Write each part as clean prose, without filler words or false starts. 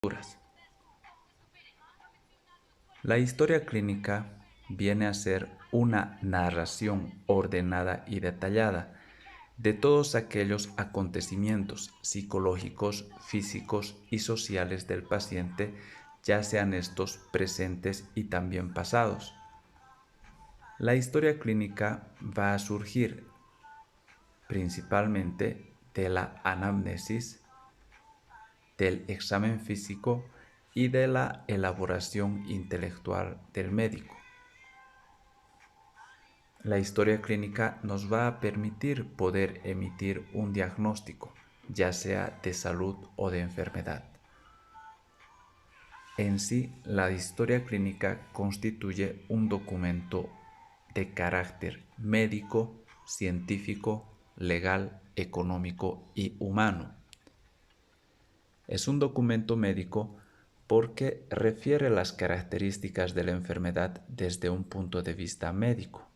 lecturas. La historia clínica viene a ser una narración ordenada y detallada de todos aquellos acontecimientos psicológicos, físicos y sociales del paciente, ya sean estos presentes y también pasados. La historia clínica va a surgir principalmente de la anamnesis, del examen físico y de la elaboración intelectual del médico. La historia clínica nos va a permitir poder emitir un diagnóstico, ya sea de salud o de enfermedad. En sí, la historia clínica constituye un documento de carácter médico, científico, legal, económico y humano. Es un documento médico porque refiere las características de la enfermedad desde un punto de vista médico.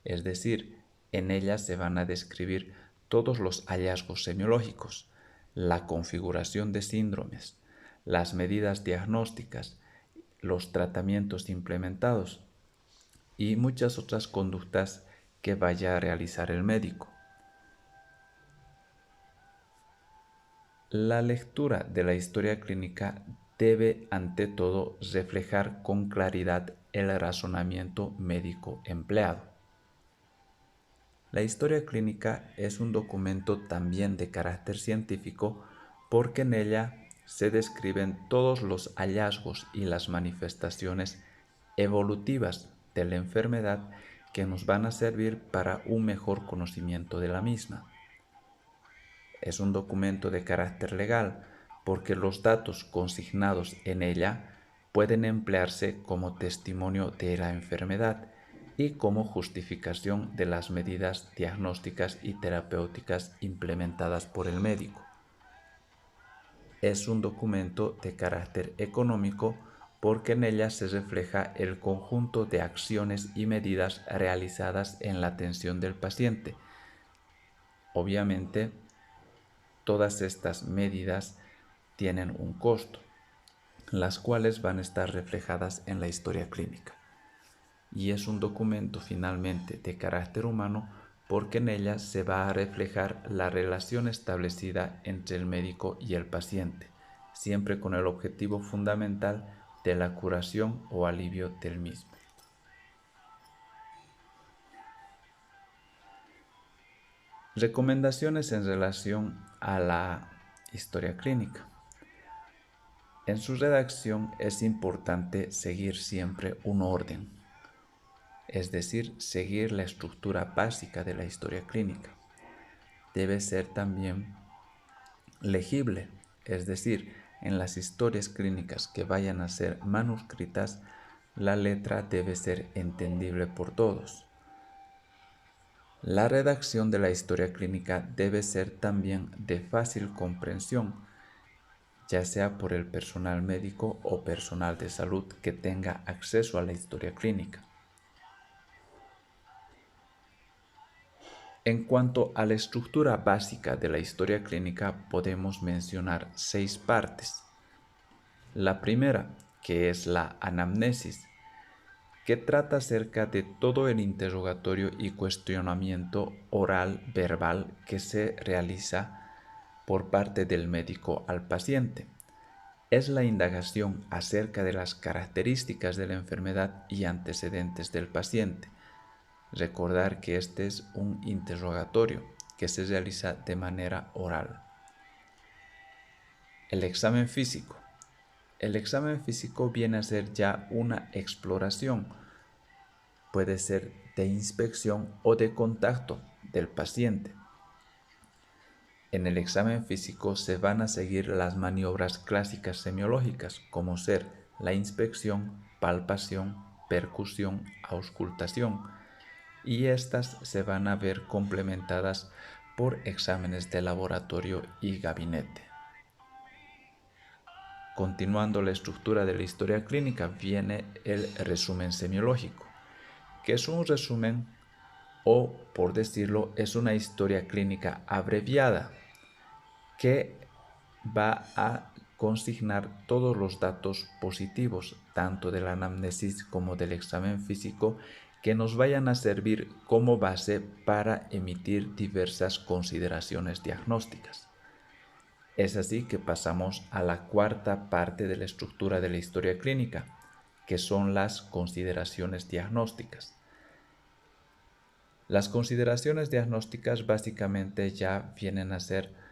Es decir, en ella se van a describir todos los hallazgos semiológicos, la configuración de síndromes, las medidas diagnósticas, los tratamientos implementados y muchas otras conductas que vaya a realizar el médico. La lectura de la historia clínica debe ante todo reflejar con claridad el razonamiento médico empleado. La historia clínica es un documento también de carácter científico porque en ella se describen todos los hallazgos y las manifestaciones evolutivas de la enfermedad que nos van a servir para un mejor conocimiento de la misma. Es un documento de carácter legal porque los datos consignados en ella pueden emplearse como testimonio de la enfermedad y como justificación de las medidas diagnósticas y terapéuticas implementadas por el médico. Es un documento de carácter económico porque en ella se refleja el conjunto de acciones y medidas realizadas en la atención del paciente. Obviamente, todas estas medidas tienen un costo, las cuales van a estar reflejadas en la historia clínica. Y es un documento finalmente de carácter humano porque en ella se va a reflejar la relación establecida entre el médico y el paciente, siempre con el objetivo fundamental de la curación o alivio del mismo. Recomendaciones en relación a la historia clínica. En su redacción es importante seguir siempre un orden, es decir, seguir la estructura básica de la historia clínica. Debe ser también legible, es decir, en las historias clínicas que vayan a ser manuscritas, la letra debe ser entendible por todos. La redacción de la historia clínica debe ser también de fácil comprensión, ya sea por el personal médico o personal de salud que tenga acceso a la historia clínica. En cuanto a la estructura básica de la historia clínica, podemos mencionar 6 partes. La primera, que es la anamnesis, que trata acerca de todo el interrogatorio y cuestionamiento oral verbal que se realiza por parte del médico al paciente. Es la indagación acerca de las características de la enfermedad y antecedentes del paciente. Recordar que este es un interrogatorio que se realiza de manera oral. El examen físico. El examen físico viene a ser ya una exploración. Puede ser de inspección o de contacto del paciente. En el examen físico se van a seguir las maniobras clásicas semiológicas, como ser la inspección, palpación, percusión, auscultación, y estas se van a ver complementadas por exámenes de laboratorio y gabinete. Continuando la estructura de la historia clínica viene el resumen semiológico, que es un resumen o, por decirlo, es una historia clínica abreviada que va a consignar todos los datos positivos, tanto de la anamnesis como del examen físico, que nos vayan a servir como base para emitir diversas consideraciones diagnósticas. Es así que pasamos a la cuarta parte de la estructura de la historia clínica, que son las consideraciones diagnósticas. Las consideraciones diagnósticas básicamente ya vienen a ser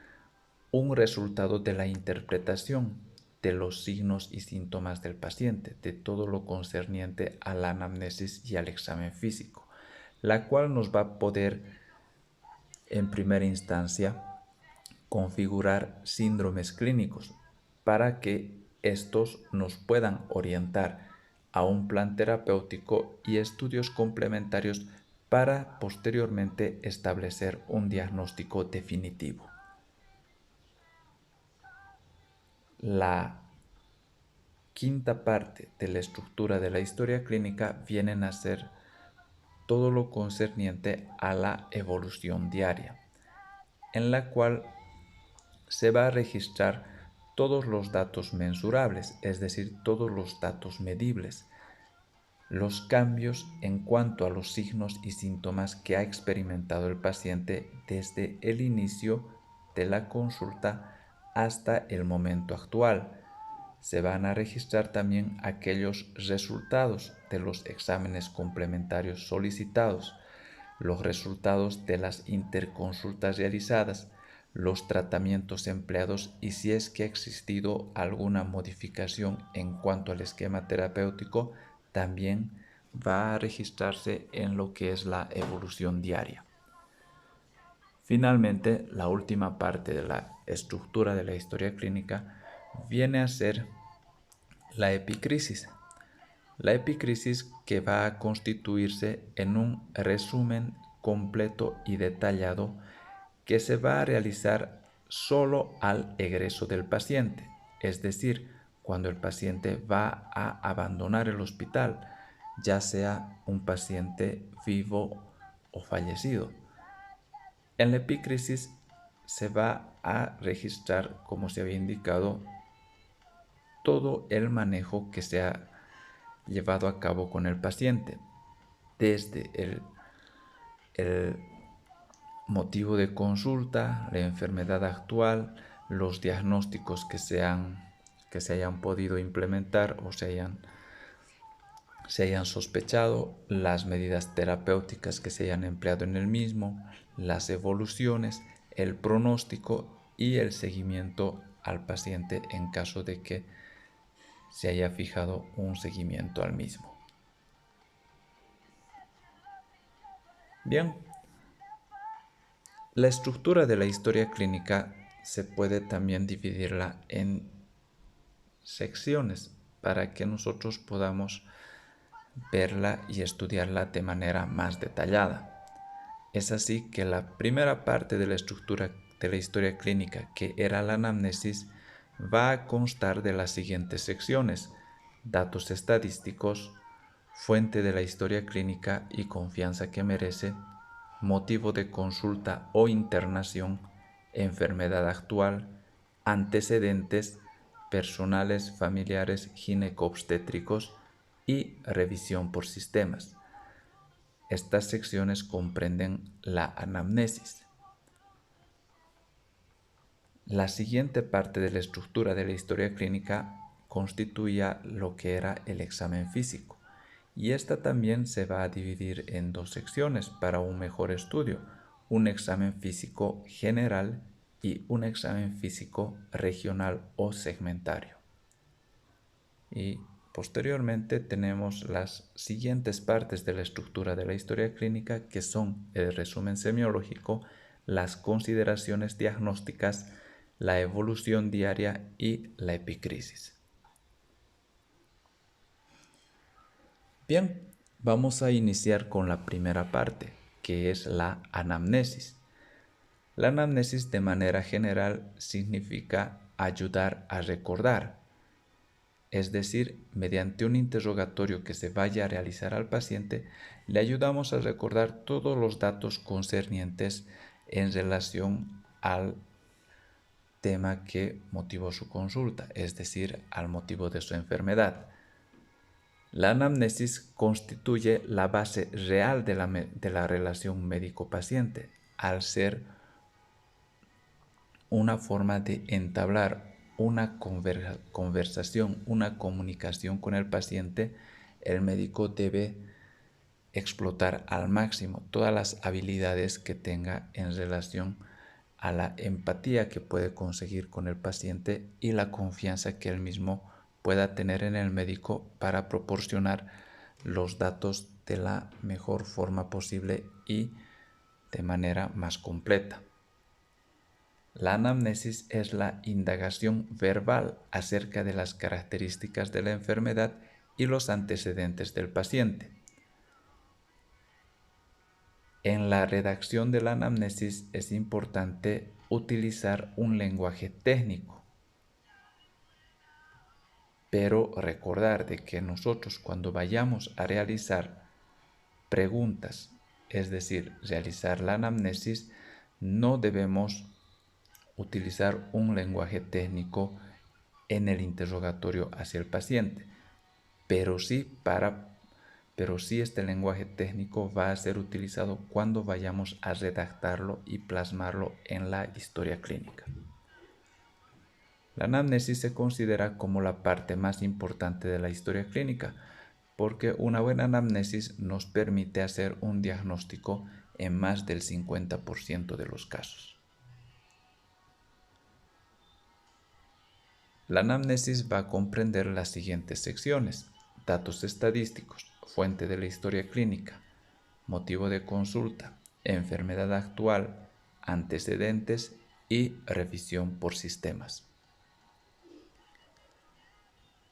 un resultado de la interpretación de los signos y síntomas del paciente, de todo lo concerniente a la anamnesis y al examen físico, la cual nos va a poder, en primera instancia, configurar síndromes clínicos para que estos nos puedan orientar a un plan terapéutico y estudios complementarios para posteriormente establecer un diagnóstico definitivo. La quinta parte de la estructura de la historia clínica vienen a ser todo lo concerniente a la evolución diaria, en la cual se va a registrar todos los datos mensurables, es decir, todos los datos medibles, los cambios en cuanto a los signos y síntomas que ha experimentado el paciente desde el inicio de la consulta hasta el momento actual. Se van a registrar también aquellos resultados de los exámenes complementarios solicitados, los resultados de las interconsultas realizadas, los tratamientos empleados y si es que ha existido alguna modificación en cuanto al esquema terapéutico, también va a registrarse en lo que es la evolución diaria. Finalmente, la última parte de la estructura de la historia clínica viene a ser la epicrisis. La epicrisis que va a constituirse en un resumen completo y detallado que se va a realizar solo al egreso del paciente, es decir, cuando el paciente va a abandonar el hospital, ya sea un paciente vivo o fallecido. En la epicrisis se va a registrar, como se había indicado, todo el manejo que se ha llevado a cabo con el paciente, desde el motivo de consulta, la enfermedad actual, los diagnósticos que se hayan podido implementar o se hayan sospechado, las medidas terapéuticas que se hayan empleado en el mismo, las evoluciones, el pronóstico y el seguimiento al paciente en caso de que se haya fijado un seguimiento al mismo. Bien, la estructura de la historia clínica se puede también dividirla en secciones para que nosotros podamos verla y estudiarla de manera más detallada. Es así que la primera parte de la estructura de la historia clínica, que era la anamnesis, va a constar de las siguientes secciones: datos estadísticos, fuente de la historia clínica y confianza que merece, motivo de consulta o internación, enfermedad actual, antecedentes, personales, familiares, ginecobstétricos y revisión por sistemas. Estas secciones comprenden la anamnesis. La siguiente parte de la estructura de la historia clínica constituía lo que era el examen físico, y esta también se va a dividir en dos secciones para un mejor estudio: un examen físico general y un examen físico regional o segmentario. Y posteriormente tenemos las siguientes partes de la estructura de la historia clínica, que son el resumen semiológico, las consideraciones diagnósticas, la evolución diaria y la epicrisis. Bien, vamos a iniciar con la primera parte, que es la anamnesis. La anamnesis, de manera general, significa ayudar a recordar, es decir, mediante un interrogatorio que se vaya a realizar al paciente, le ayudamos a recordar todos los datos concernientes en relación al tema que motivó su consulta, es decir, al motivo de su enfermedad. La anamnesis constituye la base real de la relación médico-paciente, al ser una forma de entablar una conversación, una comunicación con el paciente. El médico debe explotar al máximo todas las habilidades que tenga en relación a la empatía que puede conseguir con el paciente y la confianza que él mismo pueda tener en el médico para proporcionar los datos de la mejor forma posible y de manera más completa. La anamnesis es la indagación verbal acerca de las características de la enfermedad y los antecedentes del paciente. En la redacción de la anamnesis es importante utilizar un lenguaje técnico, pero recordar de que nosotros cuando vayamos a realizar preguntas, es decir, realizar la anamnesis, no debemos utilizar un lenguaje técnico en el interrogatorio hacia el paciente, pero sí este lenguaje técnico va a ser utilizado cuando vayamos a redactarlo y plasmarlo en la historia clínica. La anamnesis se considera como la parte más importante de la historia clínica, porque una buena anamnesis nos permite hacer un diagnóstico en más del 50% de los casos. La anamnesis va a comprender las siguientes secciones: datos estadísticos, fuente de la historia clínica, motivo de consulta, enfermedad actual, antecedentes y revisión por sistemas.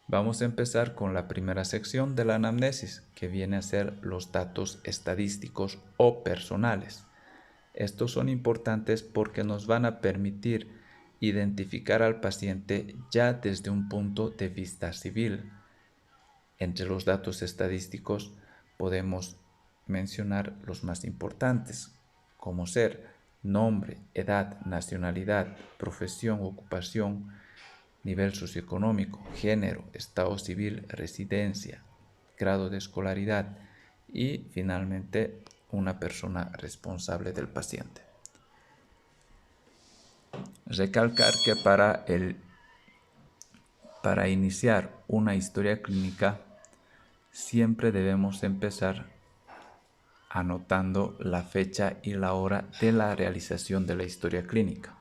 Vamos a empezar con la primera sección de la anamnesis, que viene a ser los datos estadísticos o personales. Estos son importantes porque nos van a permitir identificar al paciente ya desde un punto de vista civil. Entre los datos estadísticos podemos mencionar los más importantes, como ser nombre, edad, nacionalidad, profesión, ocupación, nivel socioeconómico, género, estado civil, residencia, grado de escolaridad y finalmente una persona responsable del paciente. Recalcar que para iniciar una historia clínica siempre debemos empezar anotando la fecha y la hora de la realización de la historia clínica.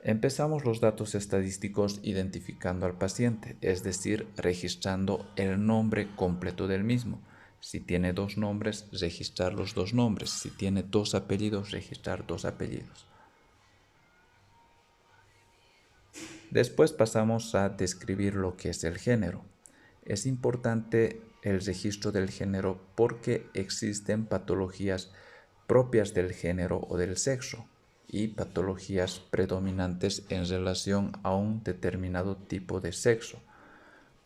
Empezamos los datos estadísticos identificando al paciente, es decir, registrando el nombre completo del mismo. Si tiene 2 nombres, registrar los 2 nombres. Si tiene 2 apellidos, registrar 2 apellidos. Después pasamos a describir lo que es el género. Es importante el registro del género porque existen patologías propias del género o del sexo y patologías predominantes en relación a un determinado tipo de sexo,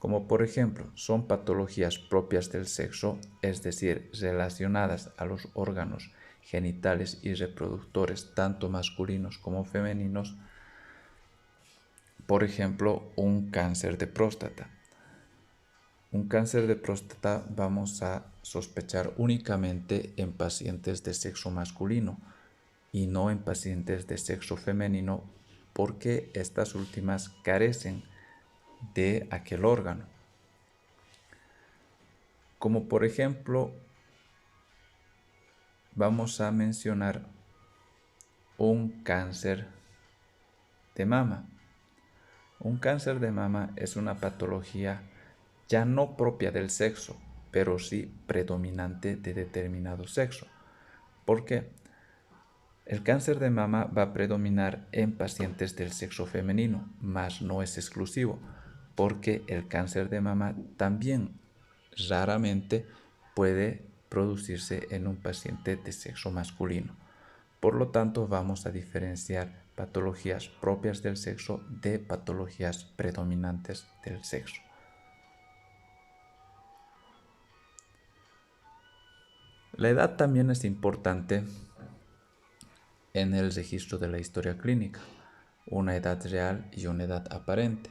como por ejemplo son patologías propias del sexo, es decir, relacionadas a los órganos genitales y reproductores tanto masculinos como femeninos. Por ejemplo, un cáncer de próstata. Un cáncer de próstata vamos a sospechar únicamente en pacientes de sexo masculino y no en pacientes de sexo femenino, porque estas últimas carecen de aquel órgano. Como por ejemplo, vamos a mencionar un cáncer de mama. Un cáncer de mama es una patología ya no propia del sexo, pero sí predominante de determinado sexo. ¿Por qué? El cáncer de mama va a predominar en pacientes del sexo femenino, mas no es exclusivo, porque el cáncer de mama también raramente puede producirse en un paciente de sexo masculino. Por lo tanto, vamos a diferenciar patologías propias del sexo de patologías predominantes del sexo. La edad también es importante en el registro de la historia clínica, una edad real y una edad aparente.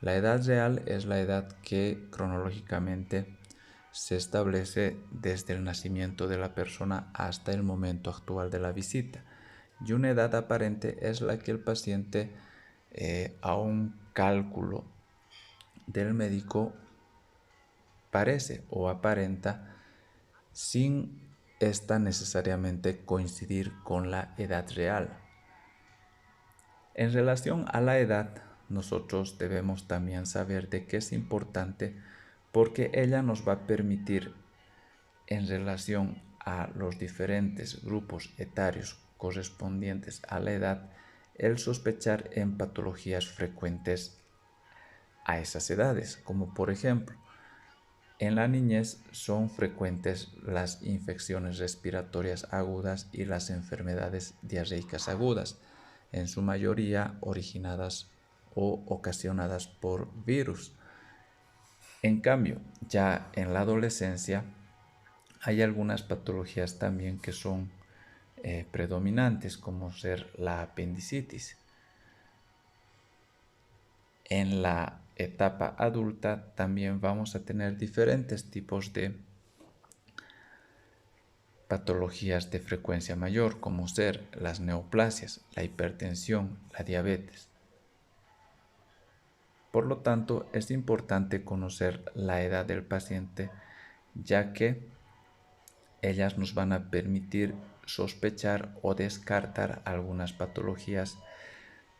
La edad real es la edad que cronológicamente se establece desde el nacimiento de la persona hasta el momento actual de la visita, y una edad aparente es la que el paciente a un cálculo del médico parece o aparenta sin esta necesariamente coincidir con la edad real. En relación a la edad, nosotros debemos también saber de que es importante porque ella nos va a permitir, en relación a los diferentes grupos etarios correspondientes a la edad, el sospechar en patologías frecuentes a esas edades, como por ejemplo, en la niñez son frecuentes las infecciones respiratorias agudas y las enfermedades diarreicas agudas, en su mayoría originadas o ocasionadas por virus. En cambio, ya en la adolescencia hay algunas patologías también que son predominantes, como ser la apendicitis. En la etapa adulta también vamos a tener diferentes tipos de patologías de frecuencia mayor, como ser las neoplasias, la hipertensión, la diabetes. Por lo tanto, es importante conocer la edad del paciente, ya que ellas nos van a permitir sospechar o descartar algunas patologías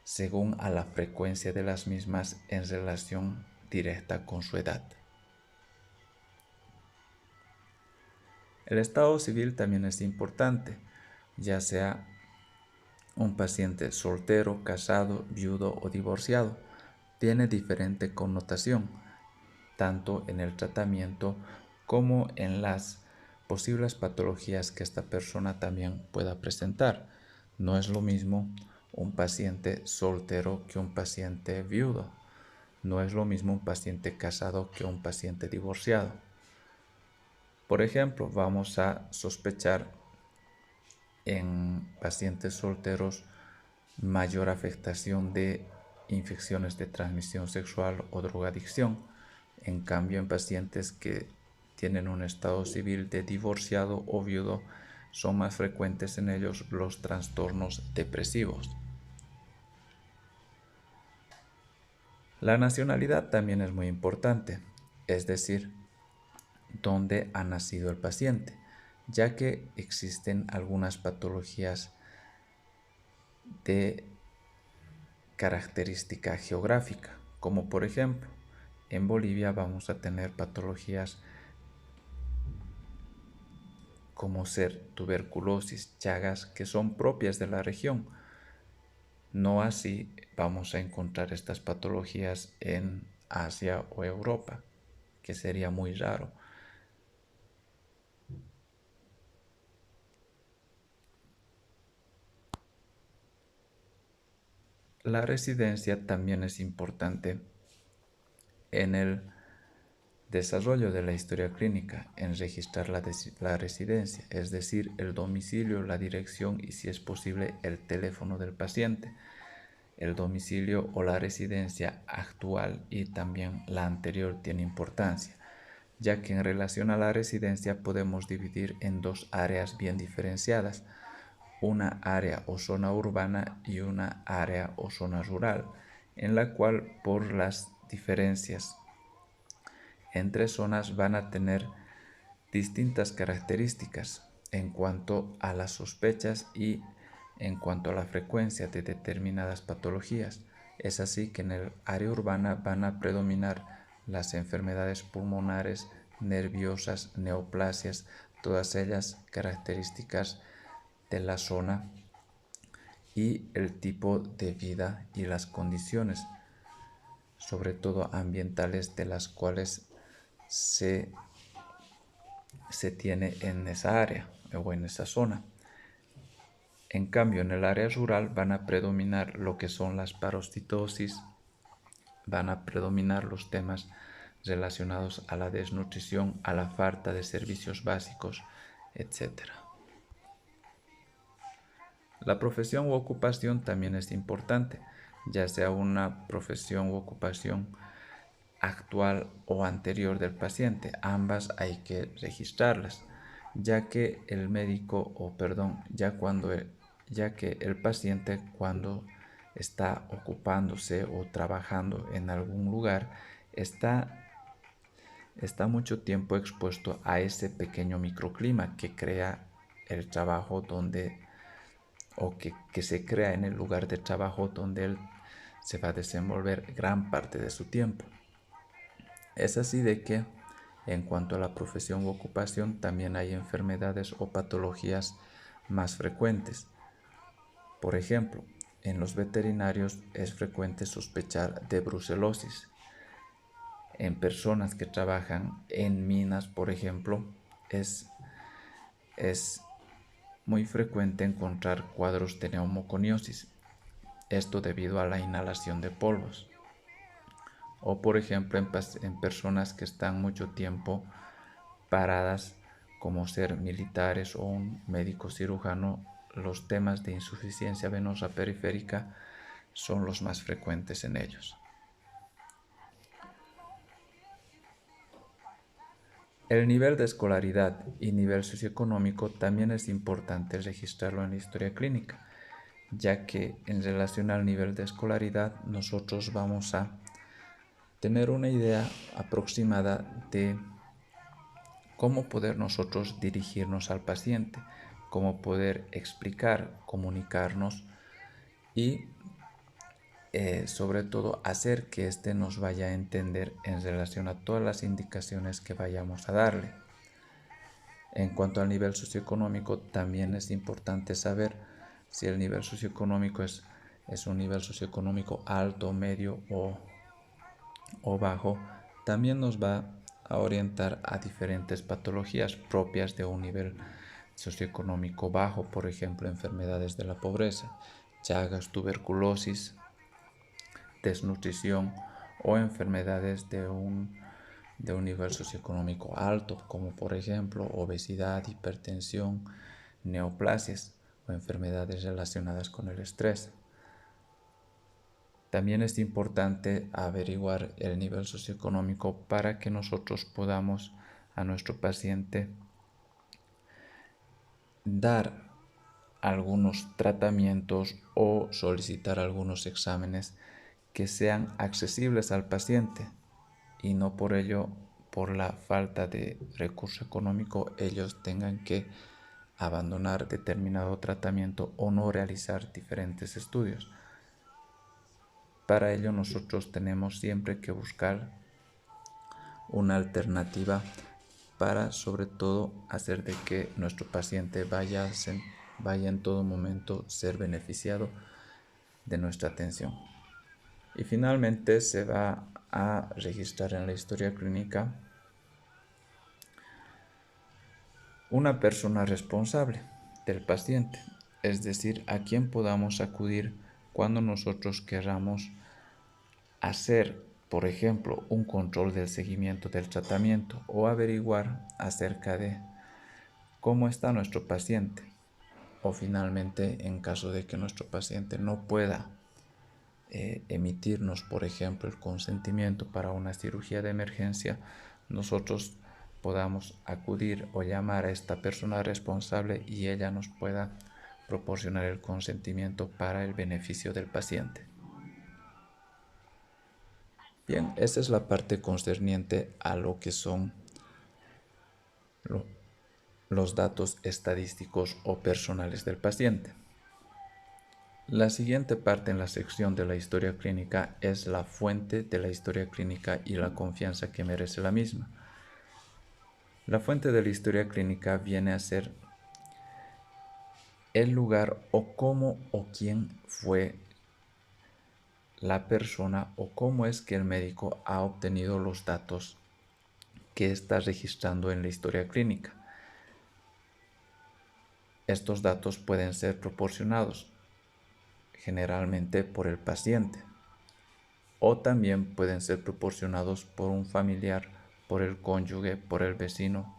según a la frecuencia de las mismas en relación directa con su edad. El estado civil también es importante, ya sea un paciente soltero, casado, viudo o divorciado. Tiene diferente connotación, tanto en el tratamiento como en las posibles patologías que esta persona también pueda presentar. No es lo mismo un paciente soltero que un paciente viudo. No es lo mismo un paciente casado que un paciente divorciado. Por ejemplo, vamos a sospechar en pacientes solteros mayor afectación de infecciones de transmisión sexual o drogadicción. En cambio, en pacientes que tienen un estado civil de divorciado o viudo, son más frecuentes en ellos los trastornos depresivos. La nacionalidad también es muy importante, es decir, dónde ha nacido el paciente, ya que existen algunas patologías de característica geográfica, como por ejemplo, en Bolivia vamos a tener patologías como ser tuberculosis, chagas, que son propias de la región. No así vamos a encontrar estas patologías en Asia o Europa, que sería muy raro. La residencia también es importante en el desarrollo de la historia clínica, en registrar la residencia, es decir, el domicilio, la dirección y, si es posible, el teléfono del paciente. El domicilio o la residencia actual y también la anterior tiene importancia, ya que en relación a la residencia podemos dividir en dos áreas bien diferenciadas, una área o zona urbana y una área o zona rural, en la cual por las diferencias entre zonas van a tener distintas características en cuanto a las sospechas y en cuanto a la frecuencia de determinadas patologías. Es así que en el área urbana van a predominar las enfermedades pulmonares, nerviosas, neoplasias, todas ellas características de la zona y el tipo de vida y las condiciones, sobre todo ambientales, de las cuales se tiene en esa área o en esa zona. En cambio, en el área rural van a predominar lo que son las parasitosis, van a predominar los temas relacionados a la desnutrición, a la falta de servicios básicos, etc. La profesión u ocupación también es importante, ya sea una profesión u ocupación actual o anterior del paciente. Ambas hay que registrarlas, ya que el médico, o perdón, ya que el paciente cuando está ocupándose o trabajando en algún lugar está mucho tiempo expuesto a ese pequeño microclima que crea el trabajo que se crea en el lugar de trabajo donde él se va a desenvolver gran parte de su tiempo. Es así de que, en cuanto a la profesión u ocupación, también hay enfermedades o patologías más frecuentes. Por ejemplo, en los veterinarios es frecuente sospechar de brucelosis. En personas que trabajan en minas, por ejemplo, es muy frecuente encontrar cuadros de neumoconiosis. Esto debido a la inhalación de polvos. O por ejemplo en personas que están mucho tiempo paradas, como ser militares o un médico cirujano, los temas de insuficiencia venosa periférica son los más frecuentes en ellos. El nivel de escolaridad y nivel socioeconómico también es importante registrarlo en la historia clínica, ya que en relación al nivel de escolaridad nosotros vamos a tener una idea aproximada de cómo poder nosotros dirigirnos al paciente, cómo poder explicar, comunicarnos y sobre todo hacer que éste nos vaya a entender en relación a todas las indicaciones que vayamos a darle. En cuanto al nivel socioeconómico, también es importante saber si el nivel socioeconómico es un nivel socioeconómico alto, medio o bajo. También nos va a orientar a diferentes patologías propias de un nivel socioeconómico bajo, por ejemplo, enfermedades de la pobreza, Chagas, tuberculosis, desnutrición o enfermedades de un nivel socioeconómico alto, como por ejemplo obesidad, hipertensión, neoplasias o enfermedades relacionadas con el estrés. También es importante averiguar el nivel socioeconómico para que nosotros podamos a nuestro paciente dar algunos tratamientos o solicitar algunos exámenes que sean accesibles al paciente y no por ello, por la falta de recurso económico, ellos tengan que abandonar determinado tratamiento o no realizar diferentes estudios. Para ello nosotros tenemos siempre que buscar una alternativa para sobre todo hacer de que nuestro paciente vaya en todo momento ser beneficiado de nuestra atención. Y finalmente se va a registrar en la historia clínica una persona responsable del paciente, es decir, a quien podamos acudir cuando nosotros queramos hacer, por ejemplo, un control del seguimiento del tratamiento o averiguar acerca de cómo está nuestro paciente. O finalmente, en caso de que nuestro paciente no pueda emitirnos, por ejemplo, el consentimiento para una cirugía de emergencia, nosotros podamos acudir o llamar a esta persona responsable y ella nos pueda proporcionar el consentimiento para el beneficio del paciente. Bien, esa es la parte concerniente a lo que son los datos estadísticos o personales del paciente. La siguiente parte en la sección de la historia clínica es la fuente de la historia clínica y la confianza que merece la misma. La fuente de la historia clínica viene a ser el lugar o cómo o quién fue la persona o cómo es que el médico ha obtenido los datos que está registrando en la historia clínica. Estos datos pueden ser proporcionados generalmente por el paciente o también pueden ser proporcionados por un familiar, por el cónyuge, por el vecino,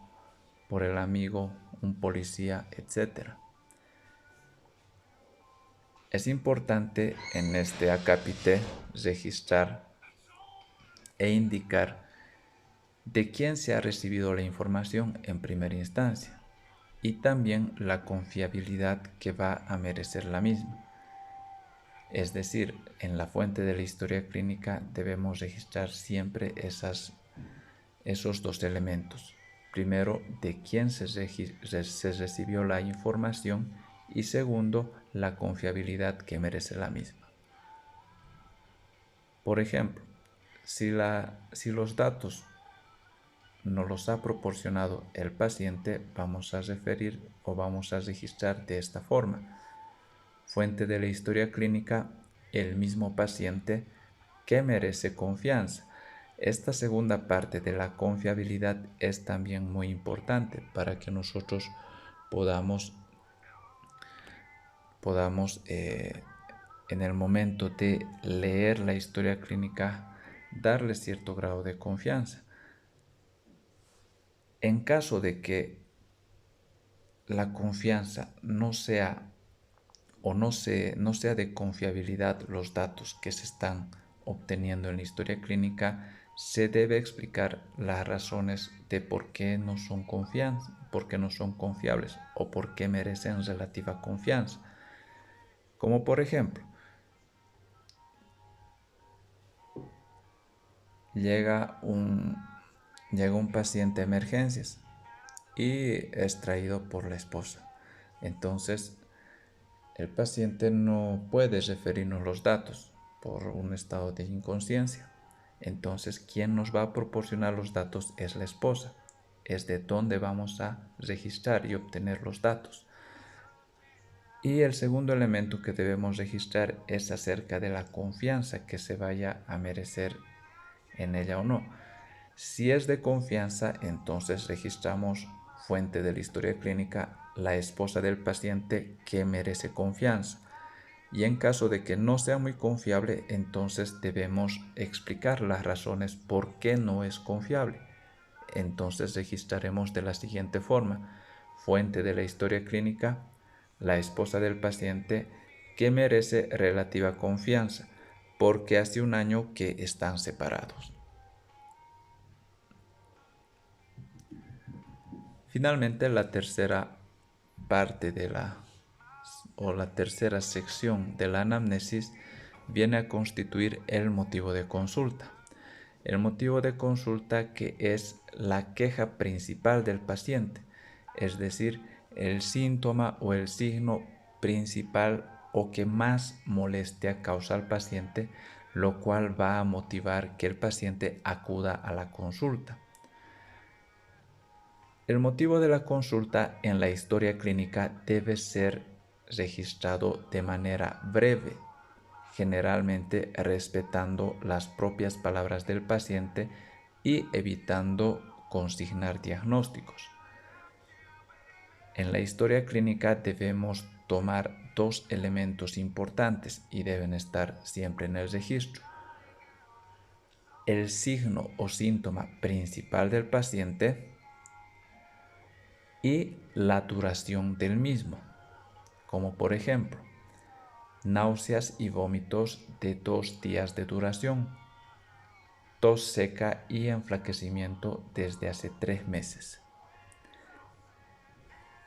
por el amigo, un policía, etc. Es importante en este acápite registrar e indicar de quién se ha recibido la información en primera instancia y también la confiabilidad que va a merecer la misma. Es decir, en la fuente de la historia clínica debemos registrar siempre esos dos elementos. Primero, de quién se recibió la información y segundo, la confiabilidad que merece la misma. Por ejemplo, si los datos nos los ha proporcionado el paciente, vamos a referir o vamos a registrar de esta forma. Fuente de la historia clínica, el mismo paciente que merece confianza. Esta segunda parte de la confiabilidad es también muy importante para que nosotros podamos en el momento de leer la historia clínica darle cierto grado de confianza. En caso de que la confianza no sea de confiabilidad los datos que se están obteniendo en la historia clínica, se debe explicar las razones de por qué no son confiables o por qué merecen relativa confianza. Como por ejemplo, llega un paciente a emergencias y es traído por la esposa. Entonces, el paciente no puede referirnos los datos por un estado de inconsciencia. Entonces, quien nos va a proporcionar los datos es la esposa. Es de donde vamos a registrar y obtener los datos. Y el segundo elemento que debemos registrar es acerca de la confianza que se vaya a merecer en ella o no. Si es de confianza, entonces registramos fuente de la historia clínica, la esposa del paciente que merece confianza. Y en caso de que no sea muy confiable, entonces debemos explicar las razones por qué no es confiable. Entonces registraremos de la siguiente forma: fuente de la historia clínica, la esposa del paciente que merece relativa confianza, porque hace un año que están separados. Finalmente, la tercera parte la tercera sección de la anamnesis viene a constituir el motivo de consulta. El motivo de consulta, que es la queja principal del paciente, es decir, el síntoma o el signo principal o que más molestia causa al paciente, lo cual va a motivar que el paciente acuda a la consulta. El motivo de la consulta en la historia clínica debe ser registrado de manera breve, generalmente respetando las propias palabras del paciente y evitando consignar diagnósticos. En la historia clínica debemos tomar dos elementos importantes y deben estar siempre en el registro: el signo o síntoma principal del paciente y la duración del mismo, como por ejemplo, náuseas y vómitos de 2 días de duración, tos seca y enflaquecimiento desde hace 3 meses.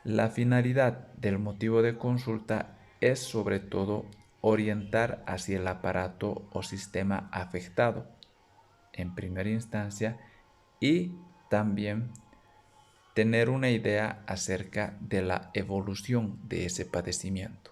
La finalidad del motivo de consulta es sobre todo orientar hacia el aparato o sistema afectado en primera instancia y también tener una idea acerca de la evolución de ese padecimiento.